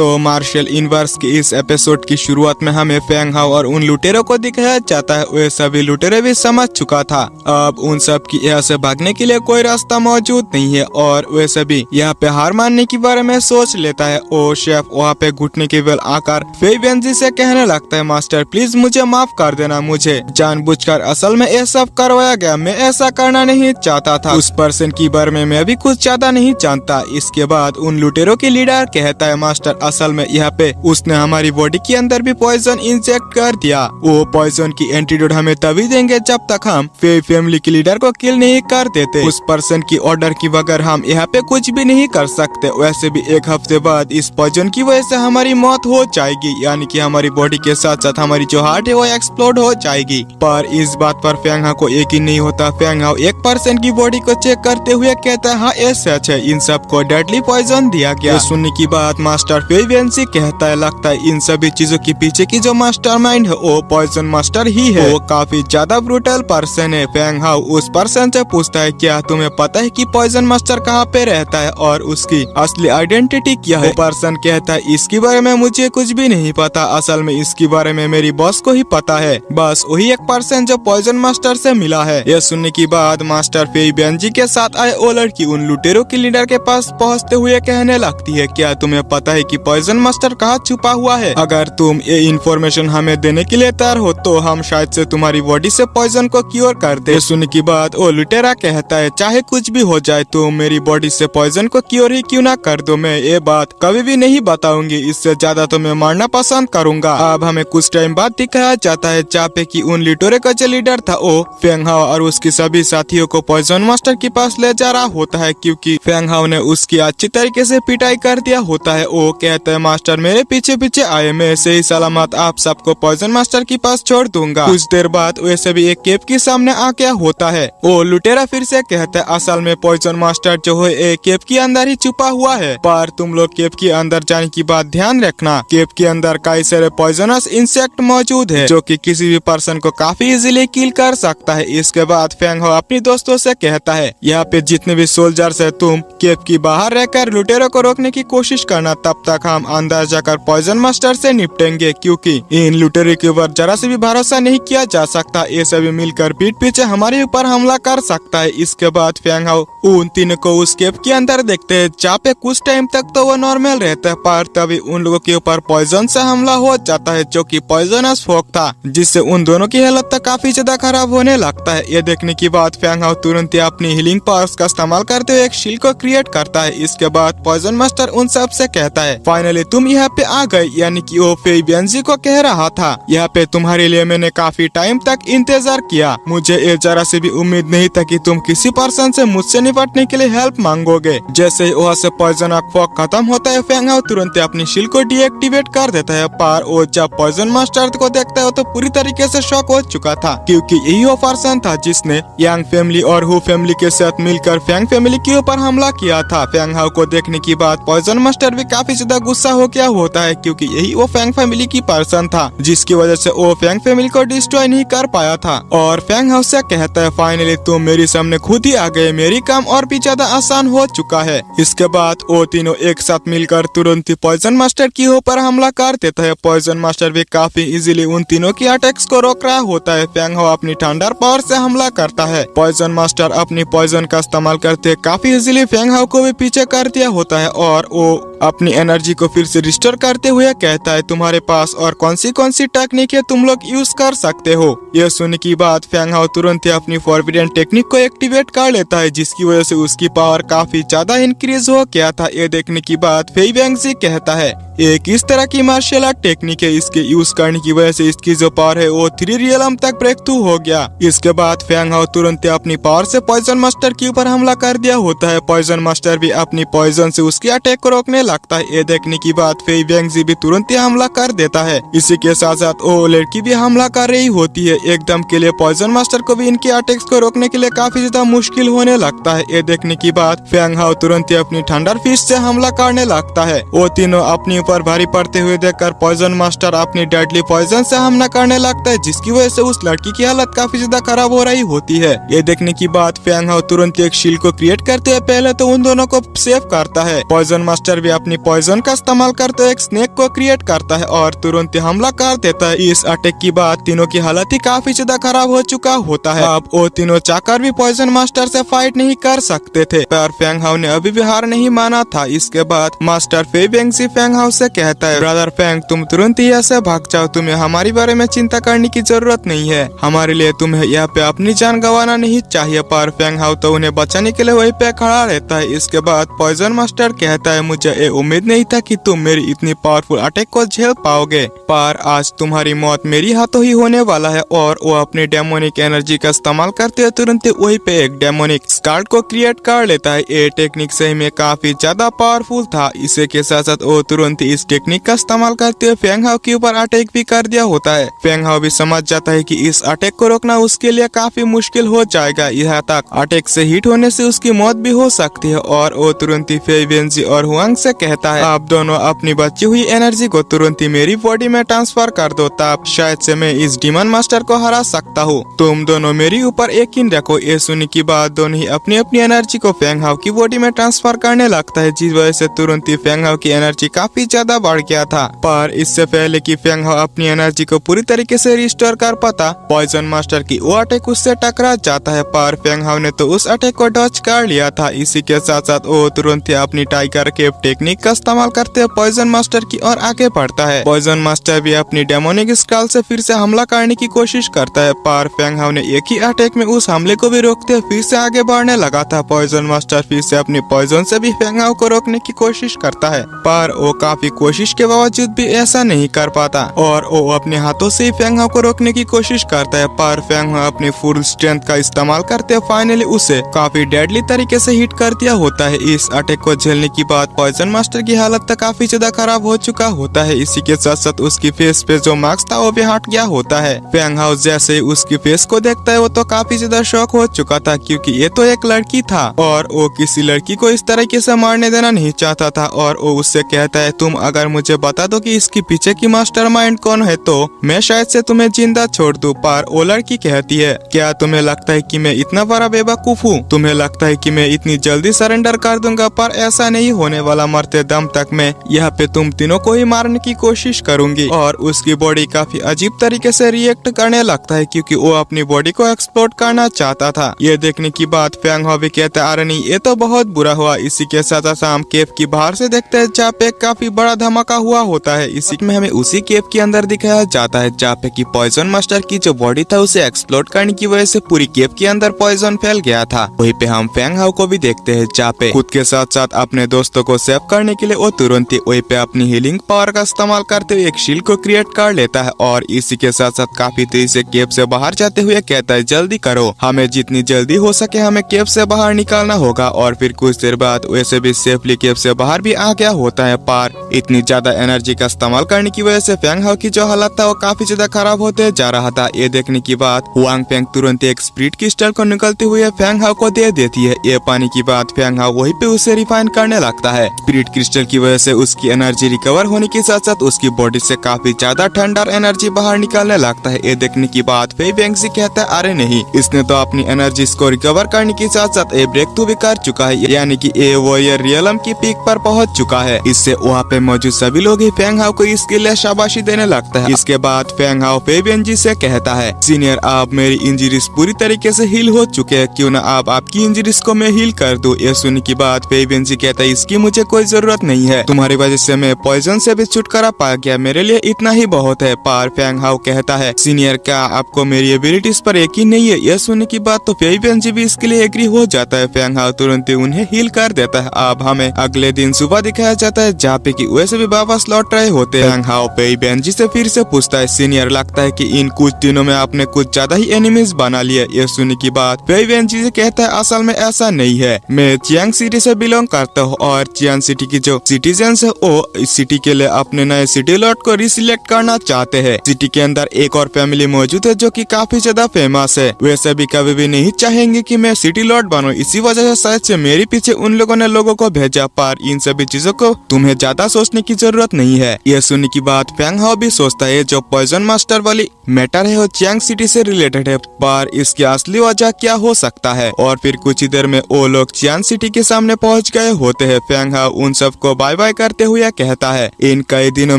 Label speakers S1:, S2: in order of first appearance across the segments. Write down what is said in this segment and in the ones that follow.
S1: तो martial universe के इस एपिसोड की शुरुआत में हमें फेंग हाओ और उन लुटेरों को दिखाया जाता है। वे सभी लुटेरे भी समझ चुका था अब उन सब की यहाँ से भागने के लिए कोई रास्ता मौजूद नहीं है और वे सभी यहाँ पे हार मानने के बारे में सोच लेता है। और शेफ वहाँ पे घुटने के बल आकर फेई वेंजी से कहने लगता है, मास्टर प्लीज मुझे माफ कर देना, मुझे जानबूझकर असल में ये सब करवाया गया, मैं ऐसा करना नहीं चाहता था। उस पर्सन के बारे में मैं भी कुछ ज्यादा नहीं जानता। इसके बाद उन लुटेरों के लीडर कहता है, मास्टर असल में यहाँ पे उसने हमारी बॉडी के अंदर भी पॉइजन इंजेक्ट कर दिया। वो पॉइजन की एंटीडोट हमें तभी देंगे जब तक हम फेई फैमिली के लीडर को किल नहीं कर देते। उस पर्सन की ऑर्डर की बगैर हम यहाँ पे कुछ भी नहीं कर सकते। वैसे भी एक हफ्ते बाद इस पॉइजन की वजह से हमारी मौत हो जाएगी, यानी कि हमारी बॉडी के साथ साथ हमारी जो हार्ट है वो एक्सप्लोड हो जाएगी। पर इस बात पर फेंग हाओ को यकीन नहीं होता। फेंग हाओ एक पर्सन की बॉडी को चेक करते हुए कहता है, हाँ ये सच है, इन सबको डेडली पॉइजन दिया गया। सुनने की बात मास्टर फेई वेंजी कहता है, लगता है इन सभी चीजों के पीछे की जो मास्टरमाइंड है वो पॉइजन मास्टर ही है। वो काफी ज्यादा ब्रूटल पर्सन है। फेंग हाओ उस पर्सन से पूछता है, क्या तुम्हें पता है कि पॉइजन मास्टर कहाँ पे रहता है और उसकी असली आइडेंटिटी क्या है? वो पर्सन कहता है, इसके बारे में मुझे कुछ भी नहीं पता, असल में इसके बारे में मेरी बॉस को ही पता है, बस वही एक पर्सन जो पॉइजन मास्टर से मिला है। यह सुनने की बाद मास्टर फेई वेंजी के साथ आए वो लड़की उन लुटेरों के लीडर के पास पहुँचते हुए कहने लगती है, क्या तुम्हें पता है कि पॉइजन मास्टर कहाँ छुपा हुआ है? अगर तुम ये इन्फॉर्मेशन हमें देने के लिए तैयार हो तो हम शायद से तुम्हारी बॉडी से पॉइजन को क्योर कर दे। सुनने की बाद वो लुटेरा कहता है, चाहे कुछ भी हो जाए तुम मेरी बॉडी से पॉइजन को क्योर ही क्यों ना कर दो, मैं ये बात कभी भी नहीं बताऊंगी, इससे ज्यादा तो मैं मारना पसंद करूंगा। अब हमें कुछ टाइम बाद दिखाया जाता है जहाँ पे कि उन लुटेरे का जो लीडर था वो फेंग हाओ और उसके सभी साथियों को पॉइजन मास्टर के पास ले जा रहा होता है, क्योंकि फेंग हाओ ने उसकी अच्छी तरीके से पिटाई कर दिया होता है। वो कहता है, मास्टर मेरे पीछे पीछे आए, मैं सही सलामत आप सबको पॉइजन मास्टर के पास छोड़ दूंगा। कुछ देर बाद वैसे भी एक केव के सामने आ गया होता है। वो लुटेरा फिर से कहता है, असल में पॉइजन मास्टर जो है एक केव के अंदर ही छुपा हुआ है, पर तुम लोग केव के अंदर जाने की बात ध्यान रखना, केव के अंदर कई सारे पॉइजनस इंसेक्ट मौजूद है जो कि किसी भी पर्सन को काफी इजीली किल कर सकता है। इसके बाद फेंग हाओ अपने दोस्तों से कहता है, यहाँ पे जितने भी सोल्जर्स है तुम केव की बाहर रहकर लुटेरों को रोकने की कोशिश करना, तब तक हम अंदर जाकर पॉइजन मास्टर से निपटेंगे, क्योंकि इन लुटेरों के ऊपर जरा से भी भरोसा नहीं किया जा सकता, ये सभी मिलकर पीठ पीछे हमारे ऊपर हमला कर सकता है। इसके बाद फेंग हाओ उन तीनों को उस केव के अंदर देखते हैं जहाँ पे कुछ टाइम तक तो वो नॉर्मल रहता है, पर तभी उन लोगों के ऊपर पॉइजन से हमला हो जाता है जो कि पॉइजनस फॉग था, जिससे उन दोनों की हालत तक काफी ज्यादा खराब होने लगता है। ये देखने के बाद फेंग हाओ तुरंत ही अपनी हीलिंग पावर्स का इस्तेमाल करते हुए एक शील्ड को क्रिएट करता है। इसके बाद पॉइजन मास्टर उन सब से कहता है, फाइनली तुम यहाँ पे आ गए, यानी कि वो फेई वेंजी को कह रहा था, यहाँ पे तुम्हारे लिए मैंने काफी टाइम तक इंतजार किया, मुझे ये जरा से भी उम्मीद नहीं था कि तुम किसी पर्सन से मुझसे निपटने के लिए हेल्प मांगोगे। जैसे ही वहाँ से पॉइजन फॉग खत्म होता है, फेंग हाओ तुरंत अपनी शील्ड को डीएक्टिवेट कर देता है, पर वो जब पॉइजन मास्टर को देखता है तो पूरी तरीके से शॉक हो चुका था, क्योंकि यही वो पर्सन था जिसने यांग फैमिली और हु फैमिली के साथ मिलकर फेंग फैमिली के ऊपर हमला किया था। फेंग हाओ को देखने की बाद पॉइजन मास्टर भी काफी ज्यादा गुस्सा हो गया होता है, क्योंकि यही वो फेंग फैमिली की पर्सन था जिसकी वजह से वो फेंग फैमिली को डिस्ट्रॉय नहीं कर पाया था। और फेंग हाओ से कहता है, फाइनली तुम मेरे सामने खुद ही आ गए, मेरी काम और भी ज्यादा आसान हो चुका है। इसके बाद वो तीनों एक साथ मिलकर तुरंत ही पॉइजन मास्टर के ऊपर हमला कर देता है। पॉइजन मास्टर भी काफी इजीली उन तीनों की अटैक्स को रोक रहा होता है। फेंग हाओ अपनी थंडर पावर से हमला करता है। पॉइजन मास्टर अपनी पॉइजन का इस्तेमाल करते काफी इजीली फेंग हाओ को भी पीछे कर दिया होता है और वो अपनी एनर्जी को फिर से रिस्टोर करते हुए कहता है, तुम्हारे पास और कौन सी टेक्निक है तुम लोग यूज कर सकते हो। यह सुनने की बाद फेंग हाओ तुरंत ही अपनी फॉरबिडन टेक्निक को एक्टिवेट कर लेता है, जिसकी वजह से उसकी पावर काफी ज्यादा इंक्रीज हो गया था। ये देखने की बाद फेई वेंजी कहता है, एक इस तरह की मार्शल आर्ट टेक्निक है, इसके यूज करने की वजह से इसकी जो पावर है वो 3 रियलम तक ब्रेक थ्रू हो गया। इसके बाद फेंग हाओ तुरंत अपनी पावर से पॉइजन मास्टर के ऊपर हमला कर दिया होता है। पॉइजन मास्टर भी अपनी पॉइजन से उसकी अटैक को रोकने लगता है। ये देखने की बाद फेई वेंजी भी तुरंत ही हमला कर देता है। इसी के साथ साथ वो लड़की भी हमला कर रही होती है। एकदम के लिए पॉइजन मास्टर को भी इनके अटैक्स को रोकने के लिए काफी ज्यादा मुश्किल होने लगता है। ये देखने की बाद फेंग हाओ तुरंत ही अपनी थंडर फिस्ट से हमला करने लगता है। वो तीनों अपनी ऊपर भारी पड़ते हुए देखकर पॉइजन मास्टर अपनी डेडली पॉइजन से हमला करने लगता है, जिसकी वजह से उस लड़की की हालत काफी ज्यादा खराब हो रही होती है। ये देखने की बाद फेंग हाउ तुरंत एक शील्ड को क्रिएट करते हुए पहले तो उन दोनों को सेव करता है। पॉइजन मास्टर भी अपनी पॉइजन का इस्तेमाल करते हुए एक स्नेक को क्रिएट करता है और तुरंत ही हमला कर देता है। इस अटैक की बाद तीनों की हालत ही काफी ज्यादा खराब हो चुका होता है। अब वो तीनों चाहकर भी पॉइजन मास्टर से फाइट नहीं कर सकते थे, पर फेंग हाउ ने अभी भी हार नहीं माना था। इसके बाद मास्टर फे बेंगजी फेंग हाउ से कहता है, ब्रदर फेंग, तुम तुरंत ही ऐसे भाग जाओ, तुम्हें हमारे बारे में चिंता करने की जरूरत नहीं है, हमारे लिए तुम्हें यहाँ पे अपनी जान गंवाना नहीं चाहिए। पर फेंग हाउ तो उन्हें बचाने के लिए वहीं पे खड़ा रहता है। इसके बाद पॉइजन मास्टर कहता है, मुझे ये उम्मीद नहीं था कि तुम मेरी इतनी पावरफुल अटैक को झेल पाओगे, पर आज तुम्हारी मौत मेरी हाथों ही होने वाला है। और वो अपनी डेमोनिक एनर्जी का इस्तेमाल करते हुए तुरंत वहीं पे एक डेमोनिक स्कार्ड को क्रिएट कर लेता है। ये टेक्निक सही में काफी ज्यादा पावरफुल था। इसी के साथ साथ वो तुरंत इस टेक्निक का इस्तेमाल करते हुए फेंग हाउ के ऊपर अटैक भी कर दिया होता है। फेंग हाउ भी समझ जाता है कि इस अटैक को रोकना उसके लिए काफी मुश्किल हो जाएगा, यहाँ तक अटैक से हिट होने से उसकी मौत भी हो सकती है। और वो तुरंत ही फे बेंजी और हुआंग से कहता है, आप दोनों अपनी बची हुई एनर्जी को तुरंत ही मेरी बॉडी में ट्रांसफर कर दो, तब शायद से मैं इस डीमन मास्टर को हरा सकता हूँ। तुम दोनों मेरे ऊपर यकीन रखो। ये सुनने की बात दोनों ही अपनी अपनी एनर्जी को फेंग हाउ की बॉडी में ट्रांसफर करने लगता है, जिस वजह से तुरंत ही फेंग हाउ की एनर्जी काफी ज्यादा बढ़ गया था। पर इससे पहले कि फेंग हाउ अपनी एनर्जी को पूरी तरीके से रिस्टोर कर पाता, पॉइजन मास्टर की वो अटैक उससे टकरा जाता है। पर फेंग हाउ ने तो उस अटैक को डॉज कर लिया था। इसी के साथ साथ वो तुरंत ही अपनी टाइगर केप टेक्निक का इस्तेमाल करते हुए पॉइजन मास्टर की ओर आगे बढ़ता है। पॉइजन मास्टर भी अपनी डेमोनिक स्क्रॉल से फिर से हमला करने की कोशिश करता है, पर फेंग हाउ ने एक ही अटैक में उस हमले को भी रोकते हुए फिर से आगे बढ़ने लगा था। पॉइजन मास्टर फिर से अपनी पॉइजन से भी फेंग हाउ को रोकने की कोशिश करता है, पर वो काफी कोशिश के बावजूद भी ऐसा नहीं कर पाता और वो अपने हाथों से ही फेंग हाउ को रोकने की कोशिश करता है। पर फेंग हाउ अपनी फुल स्ट्रेंथ का इस्तेमाल करते हुए फाइनली उसे काफी डेडली तरीके से हिट कर दिया होता है। इस अटैक को झेलने की बाद पॉइजन मास्टर की हालत तक काफी ज्यादा खराब हो चुका होता है। इसी के साथ साथ उसकी फेस पे जो मास्क था वो भी हट गया होता है। फेंग हाउ जैसे ही उसकी फेस को देखता है वो तो काफी ज्यादा शॉक हो चुका था, क्योंकि ये तो एक लड़की था और वो किसी लड़की को इस तरीके से मारने देना नहीं चाहता था। और वो उससे कहता है, तुम अगर मुझे बता दो कि इसके पीछे की मास्टरमाइंड कौन है तो मैं शायद से तुम्हें जिंदा छोड़ दूं। पर वो लड़की कहती है, क्या तुम्हें लगता है कि मैं इतना बड़ा बेवकूफ हूँ? तुम्हें लगता है कि मैं इतनी जल्दी सरेंडर कर दूंगा? पर ऐसा नहीं होने वाला, मरते दम तक मैं यहाँ पे तुम तीनों को ही मारने की कोशिश करूंगी। और उसकी बॉडी काफी अजीब तरीके से रिएक्ट करने लगता है, क्योंकि वो अपनी बॉडी को एक्सप्लोड करना चाहता था। ये देखने की बात फेंग हाउ भी कहता है, अरे नहीं, ये तो बहुत बुरा हुआ। इसी के साथ साथ हम केव की बाहर से देखते हैं जहाँ पे काफी बड़ा धमाका हुआ होता है। इसी में हमें उसी केव के अंदर दिखाया जाता है जहाँ पे की पॉइजन मास्टर की जो बॉडी था उसे एक्सप्लोड करने की वजह से पूरी केव के अंदर पॉइजन फैल गया था। वहीं पे हम फेंग हाउ को भी देखते हैं जहाँ पे खुद के साथ साथ अपने दोस्तों को सेव करने के लिए वो तुरंत ही वहीं पे अपनी हीलिंग पावर का इस्तेमाल करते हुए एक शील्ड को क्रिएट कर लेता है। और इसी के साथ साथ काफी तेजी से केव से बाहर जाते हुए कहता है, जल्दी करो, हमें जितनी जल्दी हो सके हमें केव से बाहर निकालना होगा। और फिर कुछ देर बाद वैसे भी सेफली केव से बाहर भी आ गया होता है। पर इतनी ज्यादा एनर्जी का इस्तेमाल करने की वजह से फेंग हाउ की जो हालत था वो काफी ज्यादा खराब होते जा रहा था। ये देखने की बात हुआंग फेंग तुरंत एक स्पिरिट क्रिस्टल को निकलते हुए फेंग हाउ को दे देती है। ये पानी की बात फेंग हाउ वहीं पे उसे रिफाइन करने लगता है। स्पिरिट क्रिस्टल की वजह से उसकी एनर्जी रिकवर होने के साथ साथ उसकी बॉडी से काफी ज्यादा ठंडा एनर्जी बाहर निकालने लगता है। ये देखने की बात फे बेंगजी कहता है, अरे नहीं, इसने तो अपनी एनर्जी को रिकवर करने के साथ साथ ये ब्रेक थ्रू भी कर चुका है, यानी कि ये वॉरियर रियलम की पीक पर पहुंच चुका है। इससे वहाँ पे मौजूद सभी लोग ही फेंग हाउ को इसके लिए शाबाशी देने लगता है। इसके बाद फेंग हाउ फे बेंजी से कहता है, सीनियर, आप मेरी इंजरीज पूरी तरीके से हील हो चुके हैं, क्यों ना आप आपकी इंजरीज को मैं हील कर दूं। ये सुनने की बात फे बेंजी कहता है, इसकी मुझे कोई जरूरत नहीं है, तुम्हारी वजह से मैं पॉइजन से भी छुटकारा पा गया, मेरे लिए इतना ही बहुत है। पर फेंग हाउ कहता है, सीनियर, क्या आपको मेरी एबिलिटीज पर यकीन नहीं है? यह सुनने की बात तो फे बेंजी भी इसके लिए एग्री हो जाता है। फेंग हाउ तुरंत ही उन्हें हील कर देता है। अब हमें अगले दिन सुबह दिखाया जाता है जहाँ पे कि वैसे भी वापस लौट रहे होते हैं। फेंग हाउ फे बेंजी से फिर से पूछता है, सीनियर, लगता है कि इन कुछ दिनों में आपने कुछ ज्यादा ही एनिमीज बना लिए। ये सुनने की बात फे बेंजी से कहता है, असल में ऐसा नहीं है, मैं चियांग सिटी से बिलोंग करता हूँ और चियांग सिटी की जो सिटीजन्स है वो इस सिटी के लिए अपने नए सिटी लॉर्ड को रिसिलेक्ट करना चाहते हैं। सिटी के अंदर एक और फैमिली मौजूद है जो कि काफी ज्यादा फेमस है, वैसे भी कभी भी नहीं चाहेंगे कि मैं सिटी लॉर्ड बनूं। इसी वजह से शायद से मेरे पीछे उन लोगों ने लोगों को भेजा। पर इन सभी चीजों को तुम्हें ज्यादा सोचने की जरूरत नहीं है। ये सुनने की बात फेंग हाओ भी सोचता है जो पॉइजन मास्टर वाली मैटर है वो चियांग सिटी से रिलेटेड है, पर इसकी असली वजह क्या हो सकता है। और फिर कुछ ही देर में वो लोग चियांग सिटी के सामने पहुंच गए होते हैं। फेंग हाओ उन सबको बाय बाय करते हुए कहता है, इन कई दिनों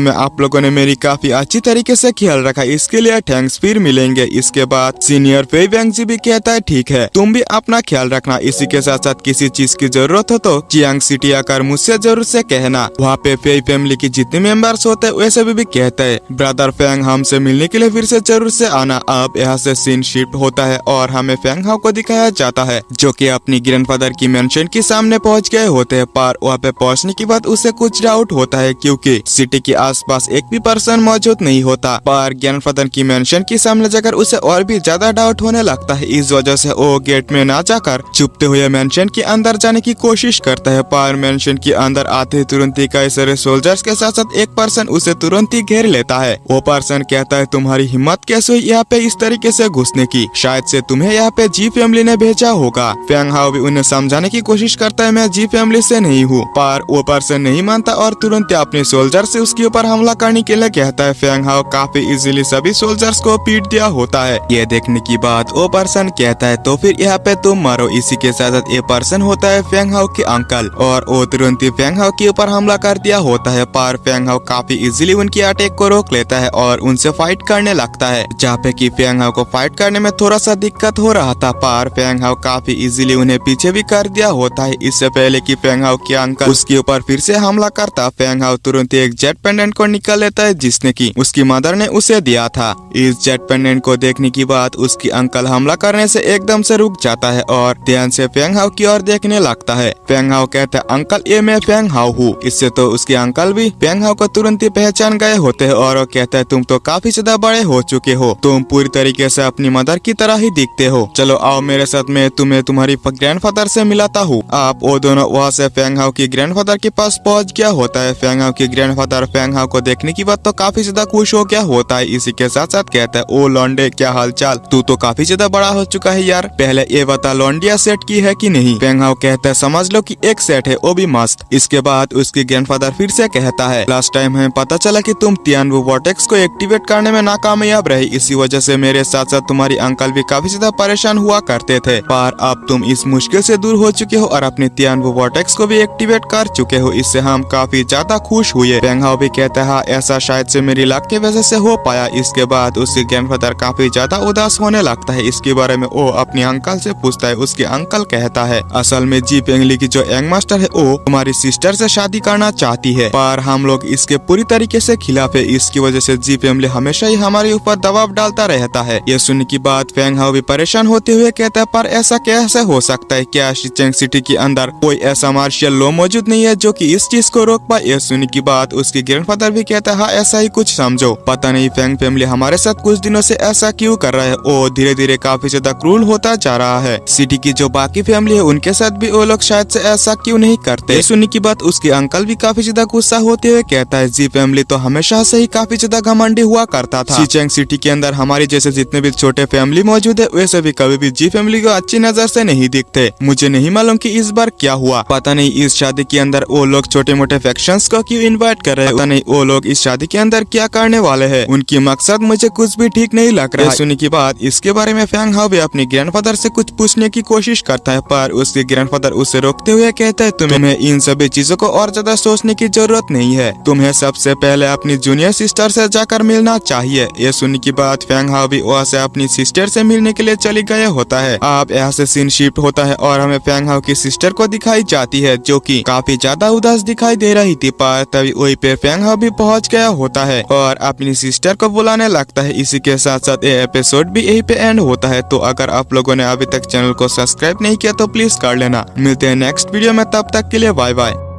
S1: में आप लोगों ने मेरी काफी अच्छी तरीके से ख्याल रखा, इसके लिए थैंक्स, फिर मिलेंगे। इसके बाद सीनियर फेई वेंग जी भी कहता है, ठीक है, तुम भी अपना ख्याल रखना। इसी के साथ साथ किसी चीज की जरूरत हो तो चियांग सिटी आकर मुझसे जरूर से कहना। वहाँ पे फेई फैमिली की जितने मेंबर्स होते हैं वैसे भी कहते हैं, ब्रदर फेंग हमसे मिलने के लिए फिर से जरूर से आना। अब यहाँ से सीन शिफ्ट होता है और हमें फेंग हाओ को दिखाया जाता है जो कि अपनी ग्रैंडफादर की मेंशन के सामने पहुंच गए होते हैं। पर वहाँ पे पहुंचने के बाद उसे कुछ डाउट होता है क्योंकि सिटी के आसपास एक भी पर्सन मौजूद नहीं होता। पर ग्रैंडफादर की मेंशन के सामने जाकर उसे और भी ज्यादा डाउट होने लगता है। इस वजह से वो गेट में ना जाकर छुपते हुए मेंशन के अंदर जाने की कोशिश करता है। पर मेंशन के अंदर आते ही तुरंत ही कई सारे सोल्जर्स के साथ साथ एक पर्सन उसे तुरंत ही घेर लेता है। वो पर्सन कहता है, तुम्हारी हिम्मत कैसे हुई यहाँ पे इस तरीके से घुसने की? शायद से तुम्हें यहाँ पे जी फैमिली ने भेजा होगा। फेंग हाओ भी उन्हें समझाने की कोशिश करता है, मैं जी फैमिली से नहीं हूँ, पर वो पर्सन नहीं मानता और तुरंत अपने सोल्जर से उसके ऊपर हमला करने के लिए कहता है। फेंग हाओ काफी इजीली सभी सोल्जर्स को पीट दिया होता है। ये देखने की बात वो पर्सन कहता है, तो फिर यहाँ पे तुम मारो। इसी के साथ साथ ये पर्सन होता है फेंग हाओ के अंकल और वो तुरंत ही फेंग हाओ के ऊपर हमला कर दिया होता है। पर फेंग हाओ काफी इजीली उनकी अटैक को रोक लेता है और उनसे फाइट करने लगता है, जहाँ पे कि फेंग हाओ को फाइट करने में थोड़ा सा दिक्कत हो रहा था। पर फेंग हाओ काफी इजीली उन्हें पीछे भी कर दिया होता है। इससे पहले कि फेंग हाओ के अंकल उसके ऊपर फिर से हमला करता, फेंग हाओ तुरंत एक जेट पेंडेंट को निकाल लेता है जिसने की उसकी मदर ने उसे दिया था। इस जेट पेंडेंट को देखने की बाद उसकी अंकल हमला करने से एकदम से रुक जाता है और ध्यान से फेंग हाओ की ओर देखने लगता है। फेंग हाओ कहता है, अंकल ये मैं फेंग हाओ हूँ। इससे तो उसके अंकल भी फेंग हाओ को तुरंत ही पहचान गए होते हैं और वो कहता है, तुम तो काफी ज्यादा बड़े हो चुके हो, तुम पूरी तरीके से अपनी मदर की तरह ही दिखते हो, चलो आओ मेरे साथ, मैं तुम्हें तुम्हारी ग्रैंडफादर से मिलाता हूँ। आप वो दोनों वहाँ से फेंग हाओ की ग्रैंडफादर के पास पहुँच गया होता है। फेंग हाओ की ग्रैंडफादर फेंग हाओ को देखने की बाद तो काफी ज्यादा खुश हो गया होता है। इसी के साथ साथ कहता है, ओ लौंडे क्या हालचाल, तू तो काफी ज्यादा बड़ा हो चुका है यार, पहले ये बता लौंडिया सेट की है कि नहीं? फेंग हाओ कहता है, समझ लो कि एक सेट है, वो भी मस्त। इसके बाद उसकी ग्रैंडफादर फिर से कहता है, लास्ट टाइम हमें पता चला कि तुम तियानवु वॉर्टेक्स को एक्टिवेट करने में नाकामयाब रहे, इसी वजह से मेरे साथ साथ तुम्हारी अंकल भी काफी ज्यादा परेशान हुआ करते थे, पर अब तुम इस मुश्किल से दूर हो चुके हो और अपने तियानवु वॉर्टेक्स को भी एक्टिवेट कर चुके हो, इससे हम काफी ज्यादा खुश हुए। फेंग हाओ भी कहता है, ऐसा शायद से मेरी लक की वजह से हो पाया। इसके बाद उसकी ग्रैंडफादर काफी ज्यादा उदास होने लगता है। इसके बारे में वो अपने अंकल से पूछता है। उसके अंकल कहता है, असल में जी फेंगली की जो यंग मास्टर है वो तुम्हारी सिस्टर से शादी करना चाहती है, पर हम लोग इसके पूरी तरीके से खिलाफ है, इसकी वजह से जी फैमिली हमेशा ही हमारे ऊपर दबाव डालता रहता है। ये सुनने की बात फेंग हाओ भी परेशान होते हुए कहता है, पर ऐसा कैसे हो सकता है? क्या चियांग सिटी के अंदर कोई ऐसा मार्शियल लॉ मौजूद नहीं है जो कि इस चीज को रोक पाए? ये सुनने की बात उसकी ग्रैंडफादर भी कहता है, हाँ ऐसा ही कुछ समझो, पता नहीं फेंग फैमिली हमारे साथ कुछ दिनों से ऐसा क्यों कर रहा है, वो धीरे धीरे काफी ज्यादा क्रूर होता जा रहा है। सिटी की जो बाकी फैमिली है उनके साथ भी वो लोग शायद से ऐसा क्यों नहीं करते। ये सुनने की बात उसके अंकल भी काफी ज्यादा गुस्सा होते हुए कहता है, जी फैमिली तो हमेशा से ही काफी ज्यादा घमंडी हुआ करता था। चियांग सिटी के अंदर हमारी जैसे जितने भी छोटे फैमिली मौजूद है वैसे भी कभी भी जी फैमिली को अच्छी नजर से नहीं दिखते। मुझे नहीं मालूम कि इस बार क्या हुआ, पता नहीं इस शादी के अंदर वो लोग छोटे मोटे फैक्शंस को क्यों इनवाइट कर रहे हैं, पता नहीं वो लोग इस शादी के अंदर क्या करने वाले हैं, उनकी मकसद मुझे कुछ भी ठीक नहीं लग रहा है। सुनने की बात इसके बारे में फेंग हाओ भी अपनी ग्रैंडफादर से कुछ पूछने की कोशिश करता है, पर उसके ग्रैंडफादर उसे रोकते हुए कहता है, तुम्हें इन सभी चीजों को और ज्यादा सोचने की जरूरत नहीं है, तुम्हें सबसे पहले अपनी जूनियर सिस्टर से जाकर मिलना चाहिए। ये सुनने की बात फेंग हाओ भी वहाँ से अपनी सिस्टर से मिलने के लिए चली गए होता है। अब यहाँ से सीन शिफ्ट होता है और हमें फेंग हाओ की सिस्टर को दिखाई जाती है जो कि काफी ज्यादा उदास दिखाई दे रही थी, पर तभी वही पे फेंग हाओ भी पहुँच गया होता है और अपनी सिस्टर को बुलाने लगता है। इसी के साथ साथ ये एपिसोड भी यही पे एंड होता है। तो अगर आप लोगों ने अभी तक चैनल को सब्सक्राइब नहीं किया तो प्लीज कर लेना। मिलते हैं नेक्स्ट वीडियो में, तब तक के लिए बाय बाय।